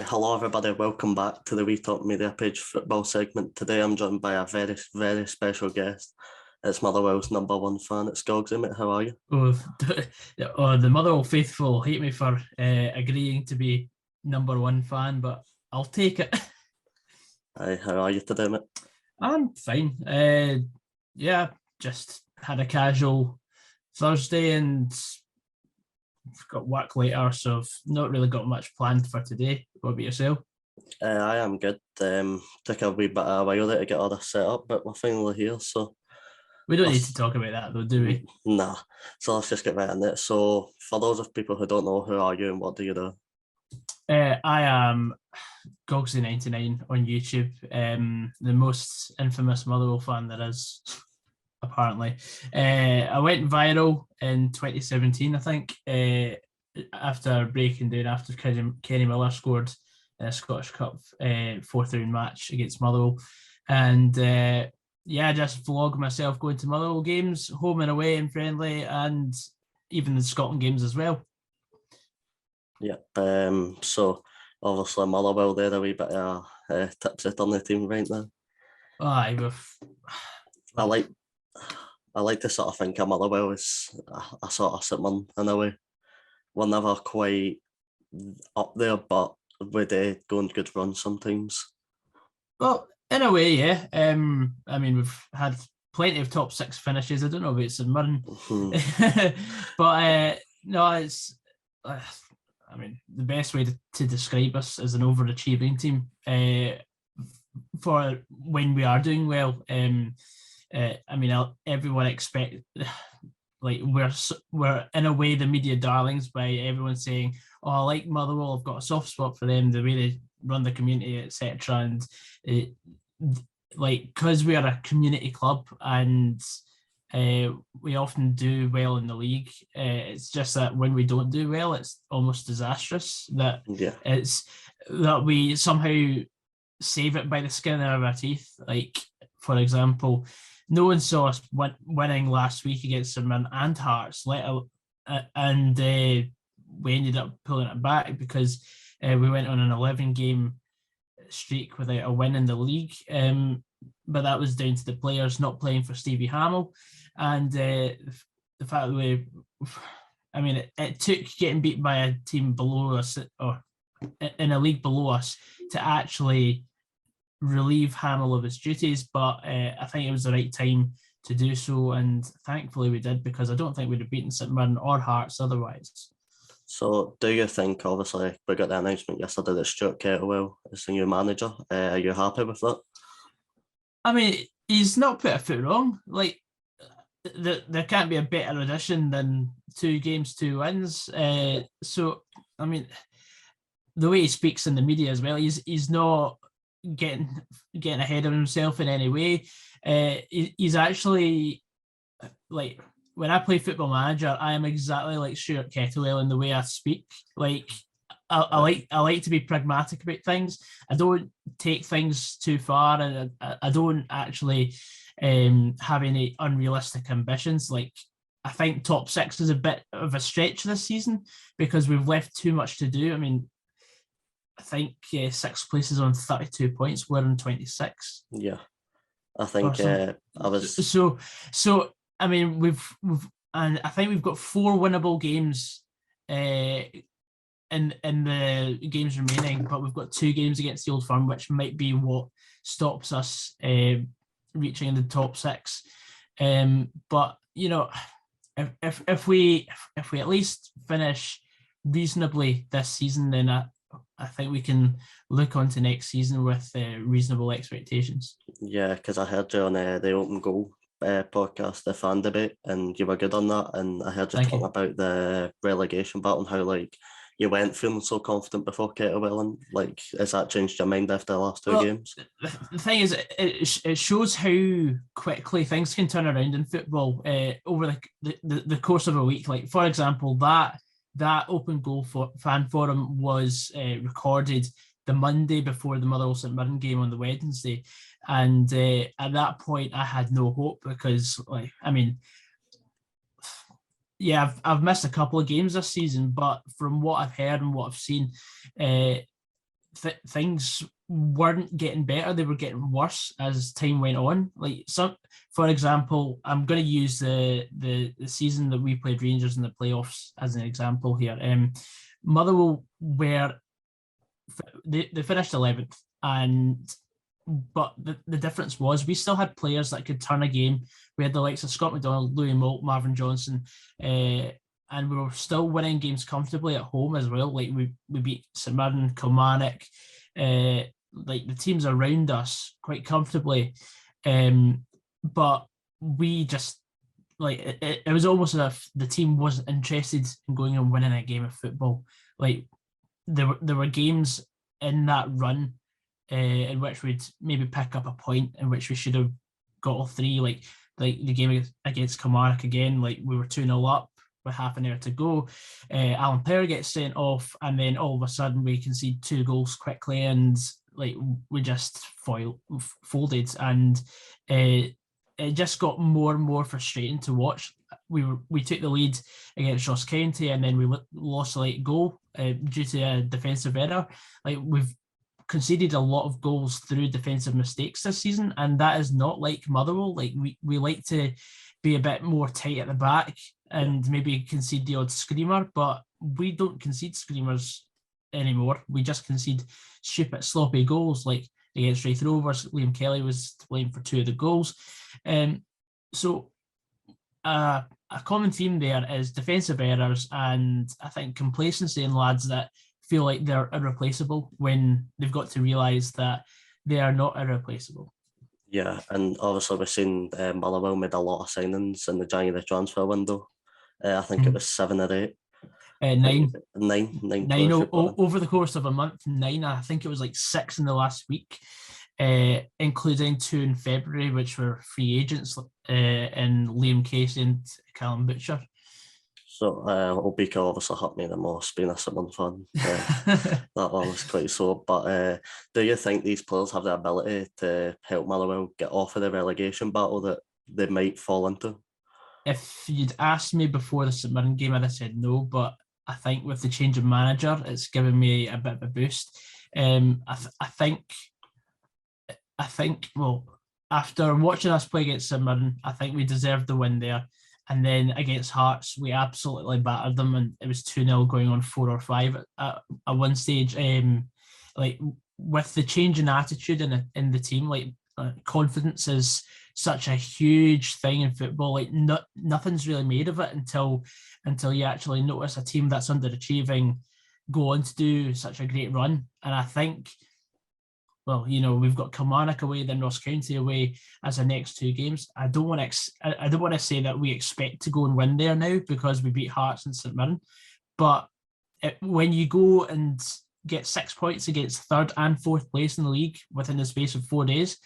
Hello everybody, welcome back to the We Talk Media Page football segment. Today I'm joined by a very, very special guest. It's Motherwell's number one fan. It's Goggsy, mate. How are you? The Motherwell faithful hate me for agreeing to be number one fan, but I'll take it. Aye, how are you today, mate? I'm fine. Just had a casual Thursday and got work later, so I've not really got much planned for today. What about yourself? I am good. Took a wee bit of a while there to get all this set up, but we're finally here, so... We don't need to talk about that though, do we? Nah, so let's just get right in it. So, for those of people who don't know, who are you and what do you do? I am Goggsy99 on YouTube, the most infamous Motherwell fan there is, apparently. I went viral in 2017, I think, after breaking down after Kenny Miller scored a Scottish Cup 4th round match against Motherwell. And I just vlog myself going to Motherwell games, home and away and friendly, and even the Scotland games as well. Yeah. So obviously Motherwell there a wee bit of tipsy on the team right now. I like to sort of think of Motherwell as a sort of Sitman in a way. We're never quite up there, but we do go on good runs sometimes. Well, in a way, yeah. I mean, we've had plenty of top six finishes. I don't know about St Mirren, but no, it's. I mean, the best way to describe us is an overachieving team for when we are doing well. I mean, everyone expect like we're in a way the media darlings by everyone saying, "Oh, I like Motherwell. I've got a soft spot for them. The way they run the community, etc." And because we are a community club and we often do well in the league. It's just that when we don't do well, it's almost disastrous. It's that we somehow save it by the skin of our teeth. Like, for example, no one saw us winning last week against St Mirren and Hearts, and we ended up pulling it back because we went on an 11-game streak without a win in the league. But that was down to the players not playing for Stevie Hamill. And the fact that it took getting beat by a team below us or in a league below us to actually relieve Hamill of his duties. But I think it was the right time to do so. And thankfully we did, because I don't think we'd have beaten St Mirren or Hearts otherwise. So do you think, obviously, we got the announcement yesterday that Stuart Kettlewell is the new manager. Are you happy with that? I mean, he's not put a foot wrong. Like, there can't be a better addition than 2 games, 2 wins. So, I mean, the way he speaks in the media as well, he's not getting ahead of himself in any way. He's actually, like, when I play Football Manager, I am exactly like Stuart Kettlewell in the way I speak. Like, I like to be pragmatic about things. I don't take things too far, and I don't actually have any unrealistic ambitions. Like, I think top 6 is a bit of a stretch this season because we've left too much to do. I mean, I think 6th place is on 32 points. We're on 26. Yeah, I think I was. So I mean, and I think we've got 4 winnable games in the games remaining, but we've got 2 games against the Old Firm, which might be what stops us reaching the top 6. But you know, if we at least finish reasonably this season, then I think we can look on to next season with reasonable expectations. Yeah, because I heard you on the Open Goal podcast, the fan debate, and you were good on that. And I heard you talking about the relegation battle and how, like, you went feeling so confident before Kettlewell, and like, has that changed your mind after the last 2 games? The thing is, it shows how quickly things can turn around in football over the course of a week. Like, for example, that Open Goal fan forum was recorded the Monday before the Motherwell St Mirren game on the Wednesday, and at that point I had no hope because, like, I mean, yeah, I've missed a couple of games this season, but from what I've heard and what I've seen, things weren't getting better; they were getting worse as time went on. Like for example, I'm going to use the season that we played Rangers in the playoffs as an example here. Motherwell they finished 11th, but the difference was we still had players that could turn a game. We had the likes of Scott McDonald, Louis Moult, Marvin Johnson, and we were still winning games comfortably at home as well. Like we beat St Mirren, Kilmarnock, like the teams around us quite comfortably. But we just like it was almost as if the team wasn't interested in going and winning a game of football. Like there were games in that run in which we'd maybe pick up a point in which we should have got all three. Like the game against Kilmarnock again, like we were 2-0 up with half an hour to go. Alan Power gets sent off, and then all of a sudden we concede 2 goals quickly, and like we just folded, and it just got more and more frustrating to watch. We took the lead against Ross County, and then we lost a late goal due to a defensive error. Like we've conceded a lot of goals through defensive mistakes this season, and that is not like Motherwell. Like we like to be a bit more tight at the back and maybe concede the odd screamer, but we don't concede screamers anymore. We just concede stupid, sloppy goals like against Wraith Rovers. Liam Kelly was to blame for 2 of the goals. So a common theme there is defensive errors, and I think complacency in lads that feel like they're irreplaceable when they've got to realise that they are not irreplaceable. Yeah, and obviously we've seen Motherwell made a lot of signings in the January transfer window. I think it was 7 or 8. 9. Nine Over the course of a month, 9. I think it was like 6 in the last week, including 2 in February, which were free agents, in Liam Casey and Callum Butcher. So Obika obviously hurt me the most, being a St Mirren fan. That one was quite sore. But do you think these players have the ability to help Motherwell get off of the relegation battle that they might fall into? If you'd asked me before the St Mirren game, I'd have said no, but I think with the change of manager, it's given me a bit of a boost. I think, well, after watching us play against St Mirren, I think we deserved the win there. And then against Hearts, we absolutely battered them, and it was 2-0 going on 4 or 5 at one stage. Like with the change in attitude in the team, like confidence is such a huge thing in football. Like nothing's really made of it until you actually notice a team that's underachieving go on to do such a great run. And I think, well, we've got Kilmarnock away, then Ross County away as our next 2 games. I don't want to say that we expect to go and win there now because we beat Hearts and St Mirren, but when you go and get 6 points against 3rd and 4th place in the league within the space of 4 days,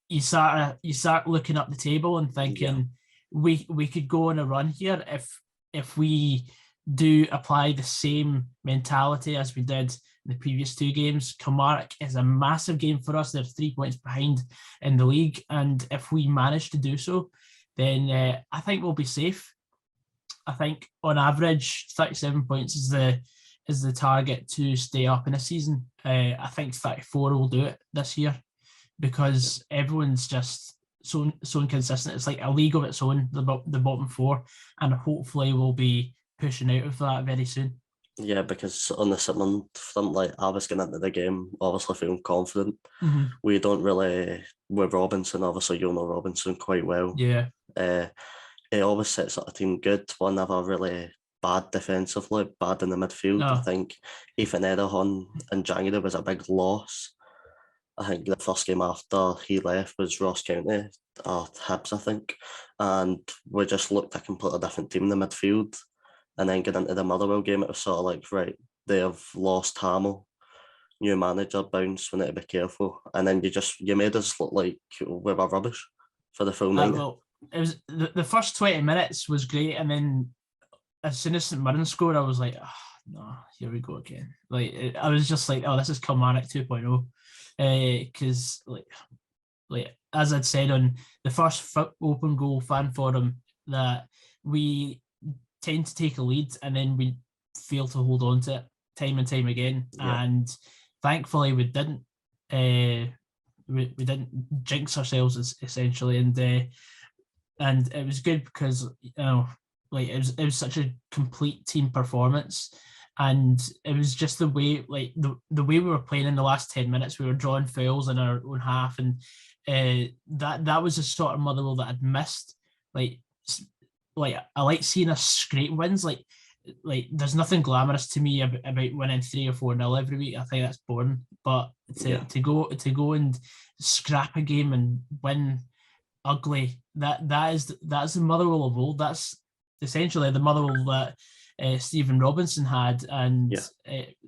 you start looking up the table and thinking we could go on a run here if we do apply the same mentality as we did in the previous 2 games. Kilmarnock is a massive game for us. They're 3 points behind in the league, and if we manage to do so, then I think we'll be safe. I think on average 37 points is the target to stay up in a season. I think 34 will do it this year because everyone's just so inconsistent. It's like a league of its own, the bottom 4, and hopefully we'll be pushing out of that very soon. Yeah, because on the St Mirren front, like I was getting into the game, obviously feeling confident. Mm-hmm. We don't really, with Robinson, obviously you'll know Robinson quite well. Yeah. He always sets up a team good. We're never really bad defensively, bad in the midfield. No. I think Ethan Erdogan in January was a big loss. I think the first game after he left was Ross County or Hibs, I think. And we just looked a completely different team in the midfield. And then get into the Motherwell game, it was sort of like, right, they have lost Hamill, new manager, bounce, we need to be careful. And then you made us look like we were rubbish for the full 90. Well, it was the first 20 minutes was great, and then as soon as St Mirren scored, I was like, oh, no, here we go again. Like I was just like, oh, this is Kilmarnock 2.0. Because like as I'd said on the first open goal fan forum, that we tend to take a lead and then we fail to hold on to it time and time again. Yeah. And thankfully we didn't we didn't jinx ourselves essentially, and it was good because like it was such a complete team performance. And it was just the way, like the way we were playing in the last 10 minutes, we were drawing fouls in our own half, and that was the sort of Motherwell that I'd missed. Like I like seeing us scrape wins. Like there's nothing glamorous to me about winning 3 or 4-0 every week. I think that's boring. But to go and scrap a game and win ugly, that's the Motherwell of old. That's essentially the Motherwell that Stephen Robinson had, and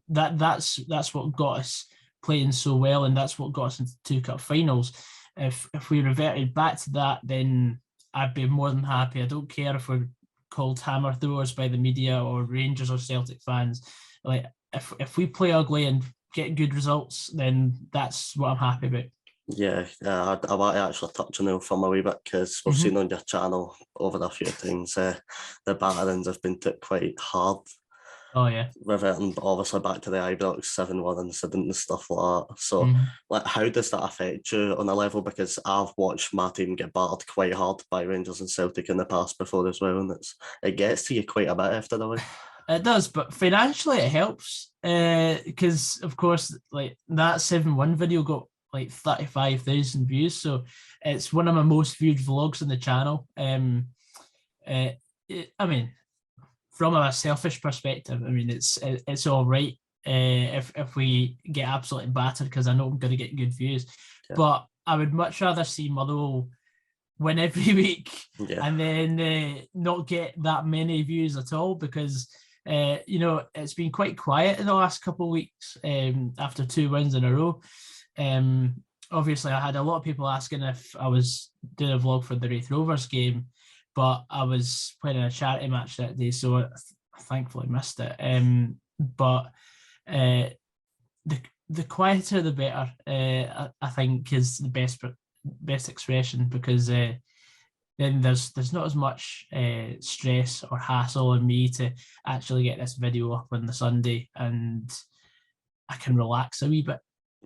that's what got us playing so well, and that's what got us into 2 cup finals. If we reverted back to that, then I'd be more than happy. I don't care if we're called hammer throwers by the media or Rangers or Celtic fans. Like if we play ugly and get good results, then that's what I'm happy about. Yeah, I want to actually touch on it from a wee bit, because we've seen on your channel over a few times the batterings have been took quite hard. Oh yeah. Reverting obviously back to the Ibrox 7-1 incident and stuff like that. So like, how does that affect you on a level? Because I've watched my team get battered quite hard by Rangers and Celtic in the past before as well, and it gets to you quite a bit after the way. It does, but financially it helps because of course like that 7-1 video got like 35,000 views, so it's one of my most viewed vlogs on the channel. I mean, from a selfish perspective, I mean it's all right if we get absolutely battered, because I know I'm going to get good views. But I would much rather see Motherwell win every week and then not get that many views at all, because it's been quite quiet in the last couple of weeks after 2 wins in a row. Obviously, I had a lot of people asking if I was doing a vlog for the Wraith Rovers game, but I was playing in a charity match that day, so I thankfully missed it. But the quieter the better, I think, is the best expression, because then there's not as much stress or hassle on me to actually get this video up on the Sunday, and I can relax a wee bit.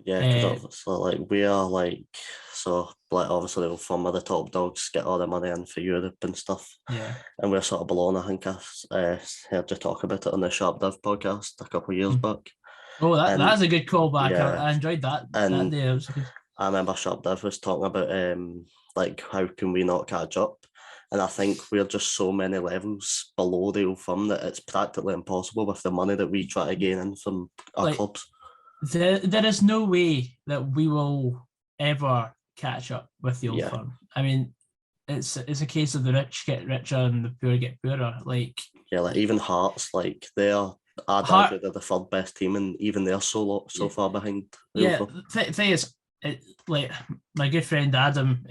Yeah, because obviously, like, we are like, so like obviously we'll from the top dogs get all the money in for Europe and stuff. Yeah. And we're sort of below. I think I heard you talk about it on the Sharp Dev podcast a couple of years back. Oh, that's a good callback. Yeah. I enjoyed that. And that day. It was good. I remember Sharp Dev was talking about like, how can we not catch up? And I think we're just so many levels below the old firm that it's practically impossible with the money that we try to gain in from our clubs. There is no way that we will ever catch up with the old firm. I mean, it's a case of the rich get richer and the poor get poorer. Like even Hearts, like they're the third best team, and even they're so far behind. Thing is, like my good friend Adam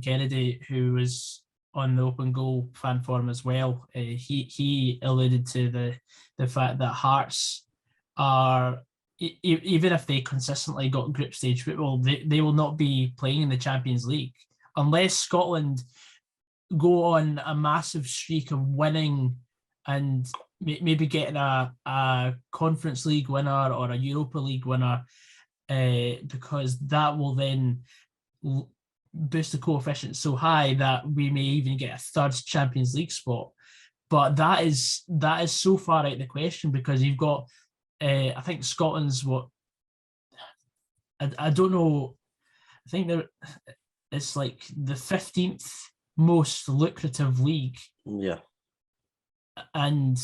Kennedy, who was on the Open Goal fan forum as well, he alluded to the fact that Hearts are, even if they consistently got group stage football, they will not be playing in the Champions League unless Scotland go on a massive streak of winning and maybe getting a Conference League winner or a Europa League winner, because that will then boost the coefficient so high that we may even get a third Champions League spot. But that is so far out of the question, because you've got I think Scotland's I don't know. I think it's like the 15th most lucrative league. Yeah. And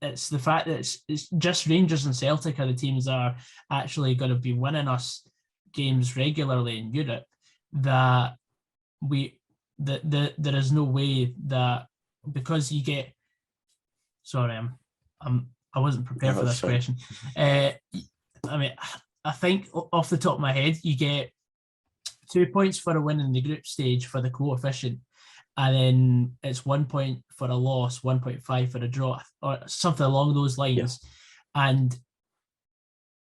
it's the fact that it's just Rangers and Celtic are the teams that are actually going to be winning us games regularly in Europe, that there is no way that, because you get, sorry, I wasn't prepared for this question. I mean, I think off the top of my head, you get 2 points for a win in the group stage for the coefficient, and then it's 1 point for a loss, 1.5 for a draw, or something along those lines. Yeah. And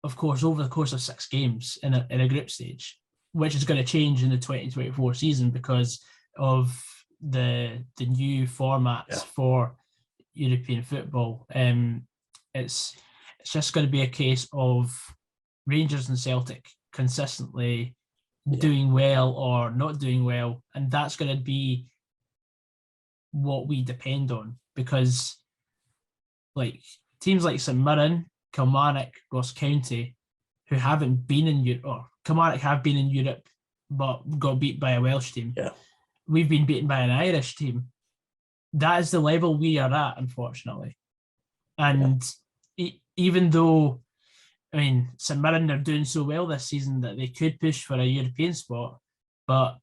of course, over the course of 6 games in a group stage, which is going to change in the 2024 season because of the new formats for European football. It's just going to be a case of Rangers and Celtic consistently doing well or not doing well, and that's going to be what we depend on, because like teams like St Mirren, Kilmarnock, Ross County, who haven't been in Europe, or Kilmarnock have been in Europe but got beat by a Welsh team. Yeah. We've been beaten by an Irish team. That is the level we are at, unfortunately. And even though, I mean, St Mirren are doing so well this season that they could push for a European spot, but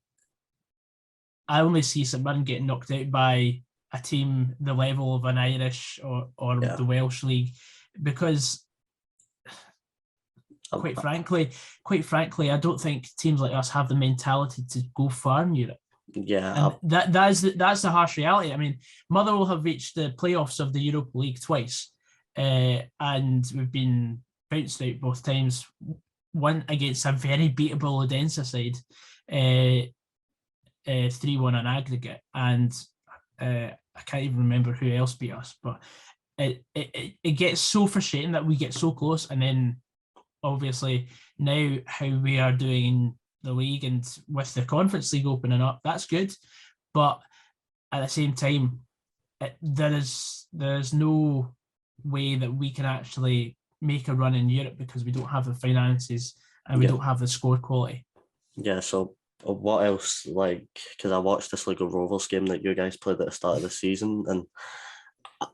I only see St Mirren getting knocked out by a team the level of an Irish or the Welsh league, because quite frankly, I don't think teams like us have the mentality to go far in Europe. Yeah, and that's the harsh reality. I mean, Motherwell have reached the playoffs of the Europa League twice, and we've been bounced out both times. One against a very beatable Odense side, 3-1 on aggregate, and I can't even remember who else beat us. But it gets so frustrating that we get so close, and then obviously now how we are doing in the league and with the Conference League opening up, that's good. But at the same time, there's no way that we can actually make a run in Europe because we don't have the finances and we don't have the squad quality. Yeah, so what else, like, because I watched this Sligo Rovers game that you guys played at the start of the season, and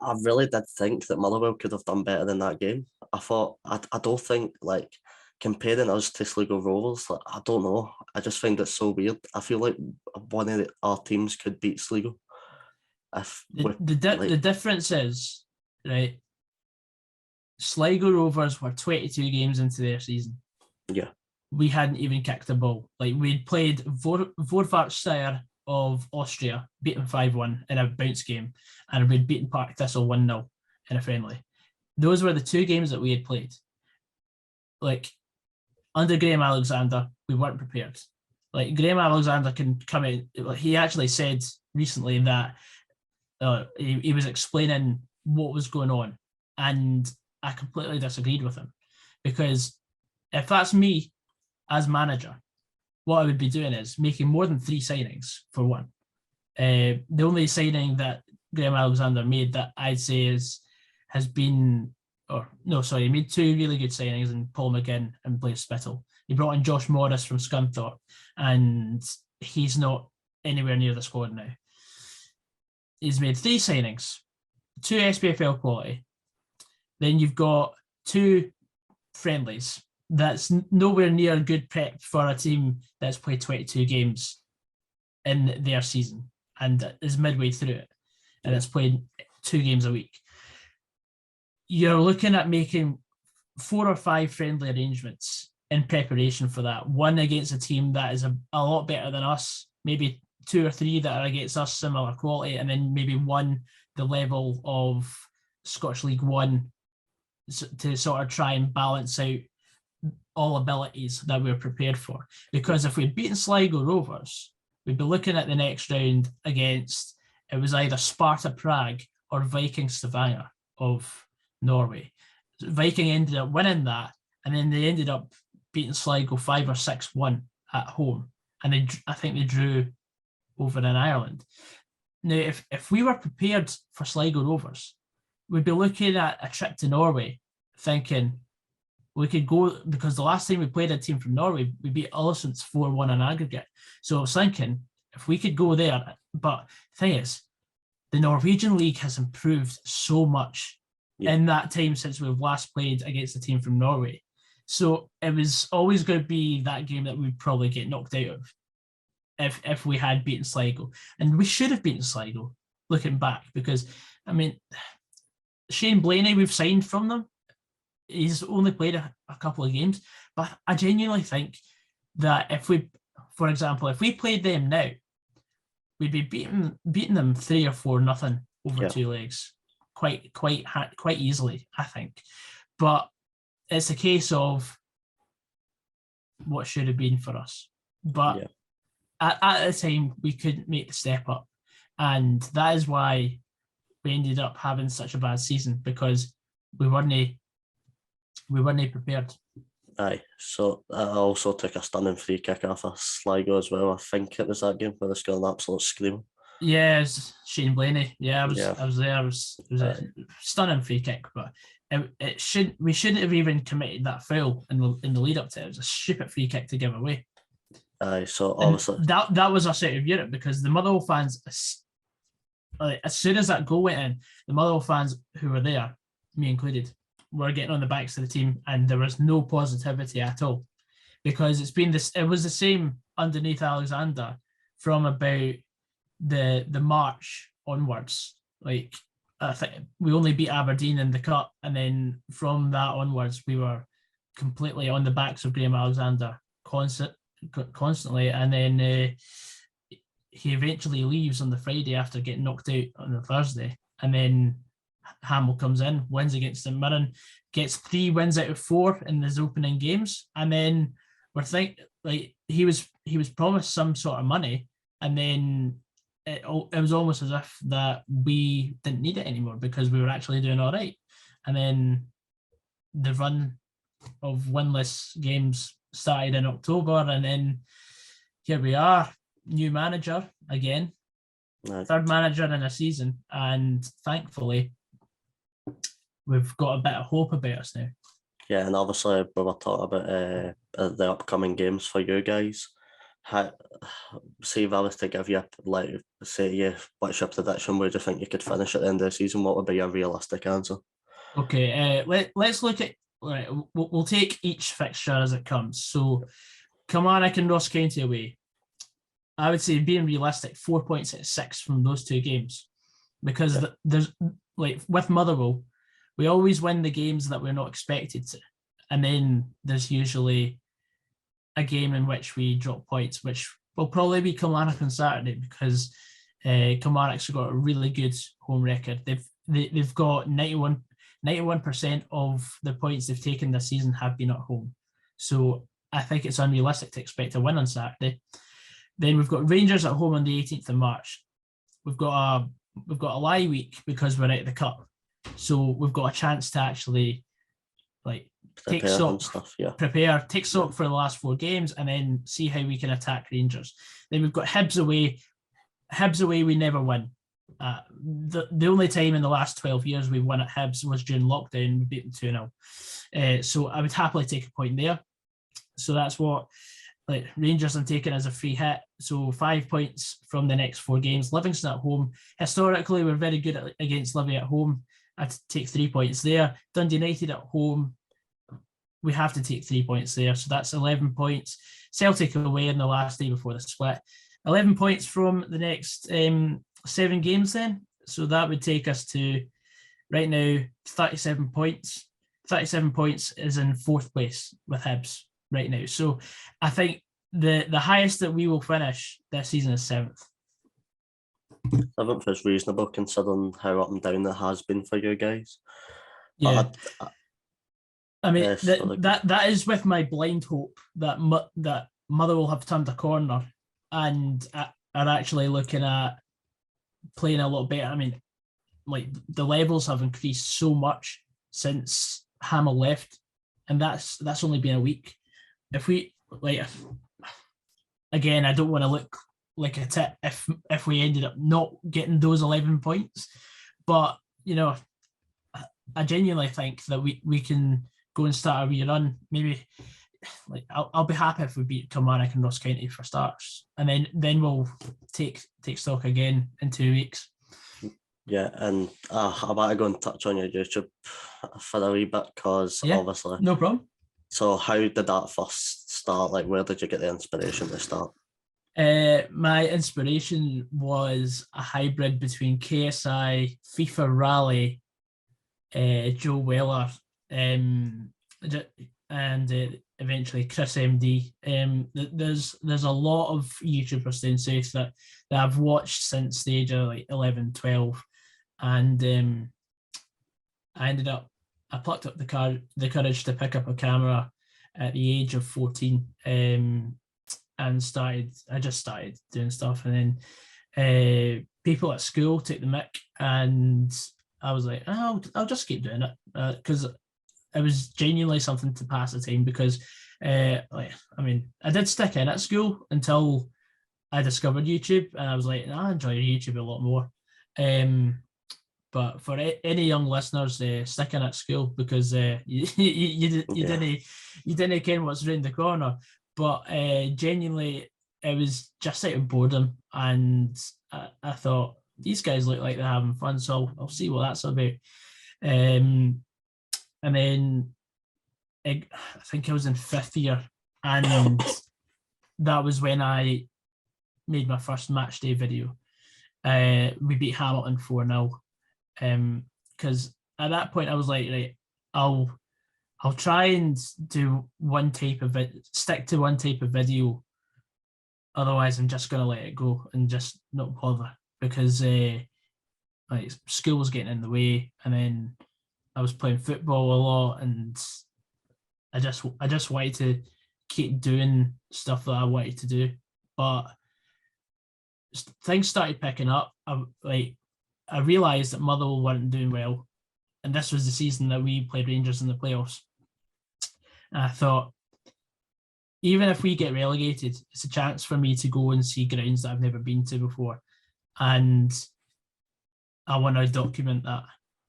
I really did think that Motherwell could have done better than that game. I thought, I don't think, like, comparing us to Sligo Rovers, like, I don't know. I just find it so weird. I feel like one of our teams could beat Sligo. The difference is, right, Sligo Rovers were 22 games into their season. Yeah. We hadn't even kicked a ball. Like, we'd played Vorwartshire of Austria, beaten 5-1 in a bounce game, and we'd beaten Park Thistle 1-0 in a friendly. Those were the two games that we had played. Like, under Graham Alexander, we weren't prepared. Like, Graham Alexander can come in. He actually said recently that he was explaining what was going on, and I completely disagreed with him, because if that's me as manager, what I would be doing is making more than 3 signings for one. The only signing that Graham Alexander made that I'd say he made 2 really good signings in Paul McGinn and Blaise Spittle. He brought in Josh Morris from Scunthorpe, and he's not anywhere near the squad now. He's made 3 signings, 2 SPFL quality. Then you've got 2 friendlies. That's nowhere near good prep for a team that's played 22 games in their season and is midway through it, and it's played 2 games a week. You're looking at making 4 or 5 friendly arrangements in preparation for that. One against a team that is a lot better than us, maybe 2 or 3 that are against us similar quality, and then maybe one the level of Scottish League One, to sort of try and balance out all abilities that we're prepared for. Because if we'd beaten Sligo Rovers, we'd be looking at the next round against, it was either Sparta Prague or Viking Stavanger of Norway. Viking ended up winning that, and then they ended up beating Sligo 5 or 6-1 at home, and I think they drew over in Ireland. Now, if we were prepared for Sligo Rovers, we'd be looking at a trip to Norway thinking we could go, because the last time we played a team from Norway, we beat Ollesund's 4-1 on aggregate. So I was thinking if we could go there, but the thing is, the Norwegian league has improved so much in that time since we've last played against a team from Norway. So it was always going to be that game that we'd probably get knocked out of if we had beaten Sligo. And we should have beaten Sligo, looking back, because, I mean, Shane Blaney, we've signed from them. He's only played a couple of games, but I genuinely think that if we, for example, if we played them now, we'd be beating them 3 or 4-0 over 2 legs, quite easily, I think. But it's a case of what should have been for us. But at the time, we couldn't make the step up, and that is why we ended up having such a bad season, because we weren't prepared. Aye, so I also took a stunning free kick off of Sligo as well. I think it was that game where they scored an absolute screamer. Yeah, it's Shane Blaney. Yeah, I was there. It was a stunning free kick, but we shouldn't have even committed that foul in the lead up to it. It was a stupid free kick to give away. Aye, so obviously that was us out of Europe, because the Motherwell fans, as soon as that goal went in, the Motherwell fans who were there, me included, were getting on the backs of the team, and there was no positivity at all, because it was the same underneath Alexander from about the March onwards. Like, I think we only beat Aberdeen in the cup, and then from that onwards we were completely on the backs of Graham Alexander constantly, and then he eventually leaves on the Friday after getting knocked out on the Thursday, and then Hamill comes in, wins against St Mirren, gets 3 wins out of 4 in his opening games, and then we're thinking, like, he was promised some sort of money, and then it was almost as if that we didn't need it anymore because we were actually doing all right. And then the run of winless games started in October, and then here we are, new manager again, third manager in a season, and thankfully we've got a bit of hope about us now. Yeah, and obviously we were talking about the upcoming games for you guys. See, if I was to give you, what's your prediction? Where do you think you could finish at the end of the season? What would be your realistic answer? Okay, let's look at, right, we'll take each fixture as it comes. So, Kilmarnock and Ross County away. I would say, being realistic, 4 points at 6 from those 2 games, because there's, like, with Motherwell, we always win the games that we're not expected to, and then there's usually a game in which we drop points, which will probably be Kilmarnock on Saturday, because Kilmarnock's got a really good home record. They've got 91% of the points they've taken this season have been at home. So I think it's unrealistic to expect a win on Saturday. Then we've got Rangers at home on the 18th of March. We've got a lie week because we're out of the cup. So we've got a chance to actually, like, take stock for the last 4 games, and then see how we can attack Rangers. Then we've got Hibs away. Hibs away, we never win. The only time in the last 12 years we won at Hibs was during lockdown. We beat them 2-0. So I would happily take a point there. So that's what, like, Rangers I'm taking as a free hit. So 5 points from the next 4 games. Livingston at home. Historically, we're very good against Livy at home. I'd take 3 points there. Dundee United at home. We have to take 3 points there. So that's 11 points. Celtic away in the last day before the split. 11 points from the next 7 games then. So that would take us to, right now, 37 points. 37 points is in 4th place with Hibs right now. So I think the highest that we will finish this season is 7th. 7th is reasonable considering how up and down it has been for you guys. Yeah. I mean, that is with my blind hope that Motherwell have turned a corner and are actually looking at playing a little better. I mean, like, the levels have increased so much since Hamill left, and that's only been a week. If we, like, again, I don't want to look like a tit if we ended up not getting those 11 points, but, you know, I genuinely think that we can go and start a wee run. Maybe, like, I'll be happy if we beat Kilmarnock and Ross County for starts, and then we'll take stock again in 2 weeks. Yeah, and I want to go and touch on your YouTube for a wee bit, because obviously, no problem. So how did that first start? Like, where did you get the inspiration to start? My inspiration was a hybrid between KSI, FIFA Rally, Joe Weller, and eventually Chris MD. There's a lot of YouTubers down south that I've watched since the age of, like, 11, 12, and I plucked up the courage to pick up a camera at the age of 14, and I just started doing stuff, and then people at school took the mick, and I was like, I'll just keep doing it, because it was genuinely something to pass the time because, I did stick in at school until I discovered YouTube, and I was like, I enjoy YouTube a lot more. But for any young listeners, stick in at school because you didn't care what's around the corner. But genuinely, it was just out of boredom, and I thought these guys look like they're having fun, so I'll see what that's about. And then I think I was in 5th year, and that was when I made my first match day video. We beat Hamilton 4-0. Because at that point I was like, right, I'll try and do one type of stick to one type of video. Otherwise, I'm just gonna let it go and just not bother because like school was getting in the way, and then I was playing football a lot, and I just wanted to keep doing stuff that I wanted to do, but things started picking up. I realised that Motherwell weren't doing well, and this was the season that we played Rangers in the playoffs. And I thought, even if we get relegated, it's a chance for me to go and see grounds that I've never been to before, and I want to document that.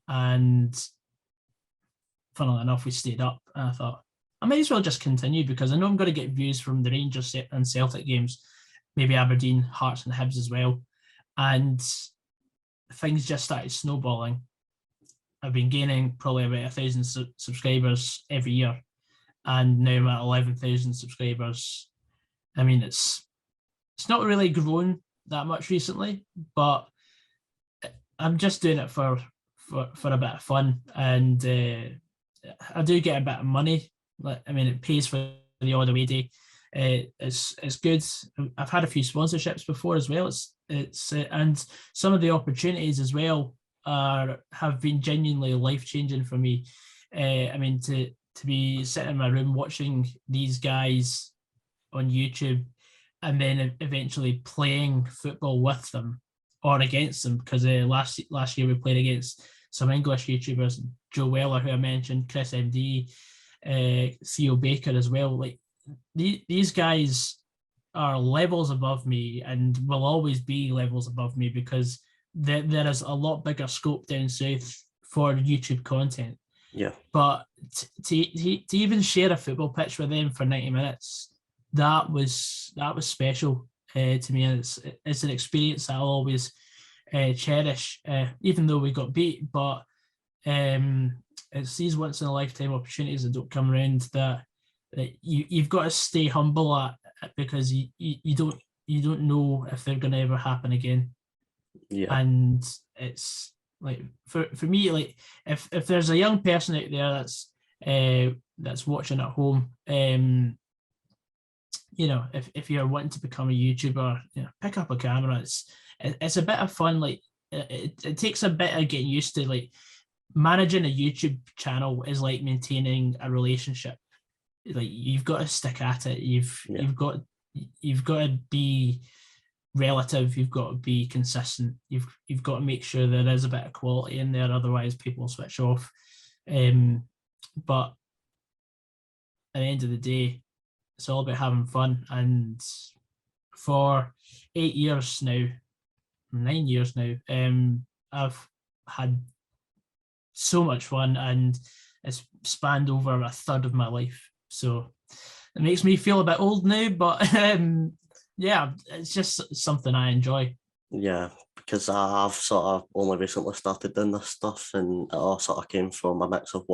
And funnily enough, we stayed up, and I thought, I may as well just continue because I know I'm going to get views from the Rangers and Celtic games, maybe Aberdeen, Hearts and Hibs as well. And things just started snowballing. I've been gaining probably about 1,000 subscribers every year, and now I'm at 11,000 subscribers. I mean, it's not really grown that much recently, but I'm just doing it for a bit of fun, and I do get a bit of money. I mean, it pays for the odd away day. It's good. I've had a few sponsorships before as well. It's and some of the opportunities as well have been genuinely life-changing for me. I mean, to be sitting in my room watching these guys on YouTube, and then eventually playing football with them or against them, because last year we played against some English YouTubers, Joe Weller, who I mentioned, Chris MD, Theo Baker as well. Like these guys are levels above me and will always be levels above me because there is a lot bigger scope down south for YouTube content. Yeah. But to even share a football pitch with them for 90 minutes, that was special to me. And it's an experience I'll always cherish, even though we got beat. But it's these once in a lifetime opportunities that don't come around that you've got to stay humble at, because you don't know if they're going to ever happen again. Yeah. And it's like for me, like if there's a young person out there that's watching at home, you know, if you're wanting to become a YouTuber, you know, pick up a camera. It's a bit of fun. Like it takes a bit of getting used to. Like managing a YouTube channel is like maintaining a relationship. Like you've got to stick at it. You've got to be relative. You've got to be consistent. You've got to make sure there is a bit of quality in there. Otherwise, people switch off. But at the end of the day, it's all about having fun. And for 9 years now, I've had so much fun, and it's spanned over a third of my life. So it makes me feel a bit old now, but yeah, it's just something I enjoy. Yeah, because I've sort of only recently started doing this stuff, and it all sort of came from a mix of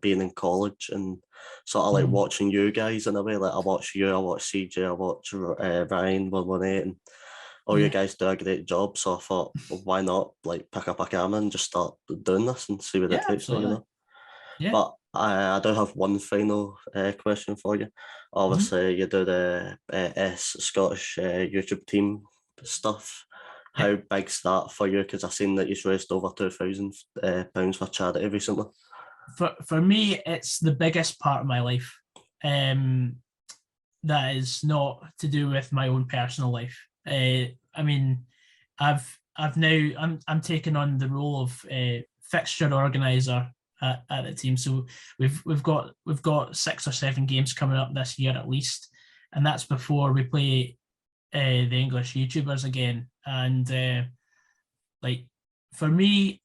being in college and sort of like watching you guys in a way. Like I watch you, I watch CJ, I watch Ryan 118, and all you guys do a great job. So I thought, well, why not like pick up a camera and just start doing this and see what it takes me, you know? Yeah. But I do have one final question for you. Obviously, you do the Scottish YouTube team stuff. How big's that for you? Because I've seen that you've raised over £2,000 for charity recently. For me, it's the biggest part of my life. That is not to do with my own personal life. I mean, I'm taking on the role of fixture organizer at the team. So we've got 6 or 7 games coming up this year at least, and that's before we play the English YouTubers again. And like for me,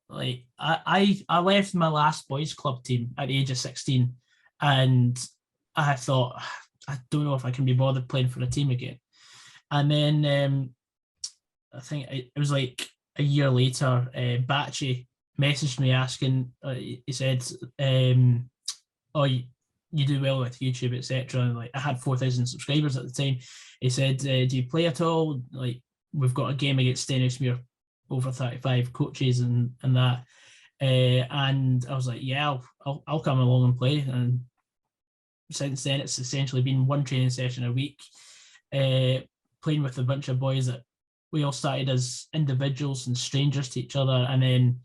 like I left my last boys club team at the age of 16, and I thought, I don't know if I can be bothered playing for a team again. And then I think it was like a year later, Batchy messaged me asking, he said, oh, you do well with YouTube, etc. And like I had 4,000 subscribers at the time. He said, do you play at all? Like, we've got a game against Stenhousemuir over 35 coaches and that. And I was like, yeah, I'll come along and play. And since then, it's essentially been one training session a week, playing with a bunch of boys that we all started as individuals and strangers to each other. And then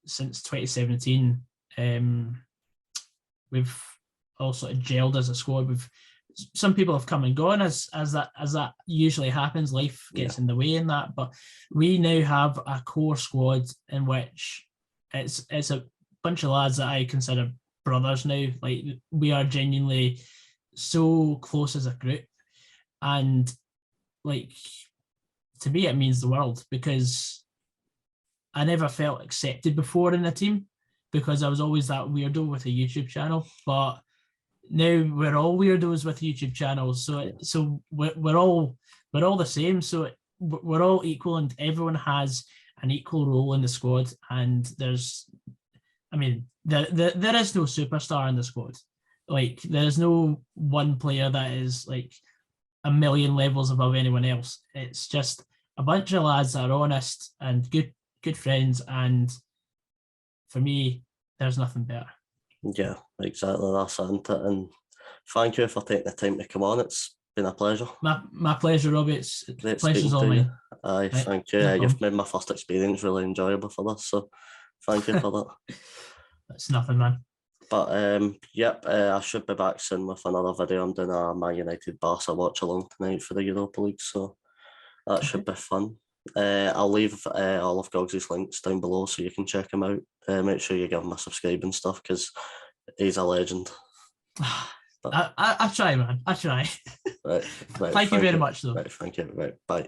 since 2017, we've all sort of gelled as a squad. Some people have come and gone as that usually happens. Life gets in the way in that, but we now have a core squad in which it's a bunch of lads that I consider brothers now. Like, we are genuinely so close as a group, and like, to me it means the world, because I never felt accepted before in the team, because I was always that weirdo with a YouTube channel. But now we're all weirdos with YouTube channels, so we're all the same. So we're all equal, and everyone has an equal role in the squad. And there is no superstar in the squad. Like, there's no one player that is like a million levels above anyone else. It's just a bunch of lads that are honest and good friends, and for me, there's nothing better. Yeah, exactly, that's it. And thank you for taking the time to come on. It's been a pleasure. My pleasure, Robbie. It's pleasure's all mine. Aye, right. Thank you. You've made my first experience really enjoyable for this, so thank you for that. That's nothing, man. But I should be back soon with another video. I'm doing a Man United Barca watch along tonight for the Europa League, so that should be fun. I'll leave all of Goggsy's links down below so you can check him out. Make sure you give him a subscribe and stuff, because he's a legend. I try, man. I try. Right, thank you very much, though. Right, thank you. Right, bye.